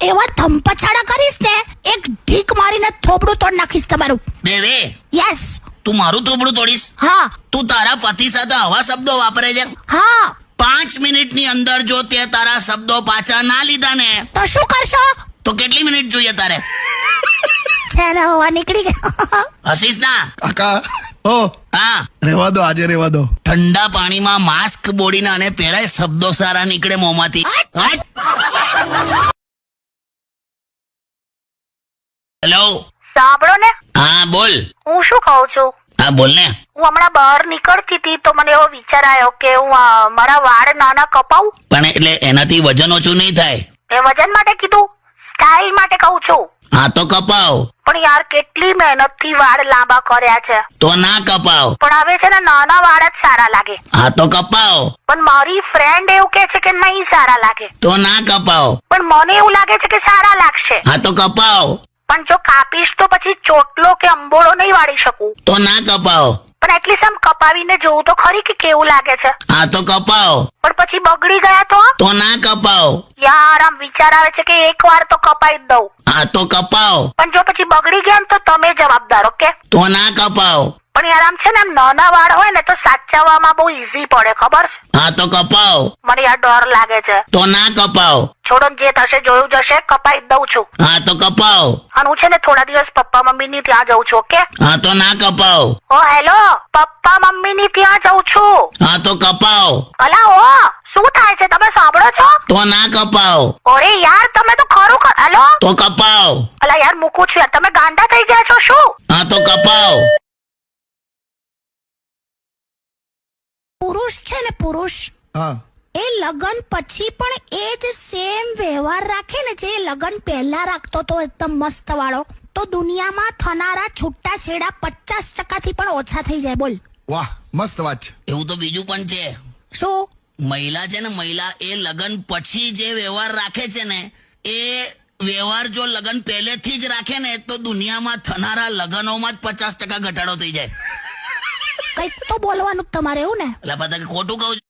એવા ધમપછાડા કરીશ ને, એક ઢીક મારીને થોબડું તોડ નાખીશ તમારું. બેવે યસ. તું મારું થોબડું તોડીશ? હા તું તારા પતિ સાથે આવા શબ્દો વાપરે છે? હા. 5 મિનિટની અંદર જો તે તારા શબ્દો પાછા ના લીધા ને તો શું કરશો? તો કેટલી મિનિટ જોઈએ તારે? ચાલો હવા નીકળી ગઈ. હસીશ ના? કાકા ઓ હા, રહેવા દો, આજે રહેવા દો. ઠંડા પાણીમાં માસ્ક બોડીને અને પેલાય શબ્દો સારા નીકળે મોંમાંથી. હેલો, સાંભળો ને, હા બોલ. હું શું કહું છું, હા બોલ ને. હું હમણાં બહાર નીકળતી હતી તો મને એવો વિચાર આવ્યો કે હું મારા વાળ નાના કપાવું. પણ એટલે એનાથી વજન ઓછું નહીં થાય. એ વજન માટે કીધું, સ્ટાઇલ માટે કહું છું. હા તો કપાવ. પણ યાર કેટલી મહેનતથી વાળ લાંબા કર્યા છે, તો ના કપાવ. પણ હવે છે ને નાના વાળ જ સારા લાગે. હા તો કપાવ. પણ મારી ફ્રેન્ડ એવું કે છે કે નહીં સારા લાગે. તો ના કપાવ. પણ મને એવું લાગે છે કે સારા લાગશે. હા તો કપાવ. પણ જો કાપીશ તો પછી ચોટલો કે અંબોળો નહીં વાળી શકું. તો ના કપાવ. પણ એટલીસ્ટ આમ કપાવીને જોવું તો ખરી કે કેવું લાગે છે. હા તો કપાવ. પણ પછી બગડી ગયા તો ના કપાવ. યાર આમ વિચાર આવે છે કે એક વાર તો કપાઈ જ દઉં. હા તો કપાવ. પણ જો પછી બગડી ગયા ને તો તમે જવાબદાર. ઓકે? તો ના કપાવ. પણ યાર આમ છે ને, આમ નાના વાળ હોય ને તો સાચવવામાં બહુ ઈઝી પડે, ખબર છે? હા તો કપાવ. મને યાર ડર લાગે છે. તો ના કપાવ. છોડો ને, જે થશે જોયું જશે. કપાઈ જ દઉં છું. હા તો કપાવ. અને હું છે ને થોડા દિવસ પપ્પા મમ્મી ની ત્યાં જઉં છું. ઓકે? હા તો ના કપાવ. ઓ હેલો, પપ્પા મમ્મી ની ત્યાં જઉં છું. હા તો કપાવ. અલા ઓ, શું થાય છે, તમે સાંભળો છો? તો ના કપાવ. અરે યાર તમે તો ખરું હેલો. તો કપાવ. અલા યાર મૂકું છું યાર, તમે ગાંડા થઈ ગયા છો શું? હા તો કપાવ. પુરુષ છે ને, પુરુષ હા એ લગન પછી પણ એ જ સેમ વ્યવહાર રાખે ને જે લગન પહેલા રાખતો તો, એકદમ મસ્ત વાળો, તો દુનિયામાં થનારા છૂટાછેડા 50% થી પણ ઓછા થઈ જાય. બોલ. વાહ, મસ્ત વાત છે. એવું તો બીજું પણ છે. શું? મહિલા છે ને, મહિલા એ લગન પછી જે વ્યવહાર રાખે છે ને, એ વ્યવહાર જો લગન પહેલેથી જ રાખે ને તો દુનિયામાં થનારા લગનોમાં જ 50% ઘટાડો થઈ જાય. કઈક તો બોલવાનું જ તમારે, એવું ને? એટલે બધા ખોટું કહું છું?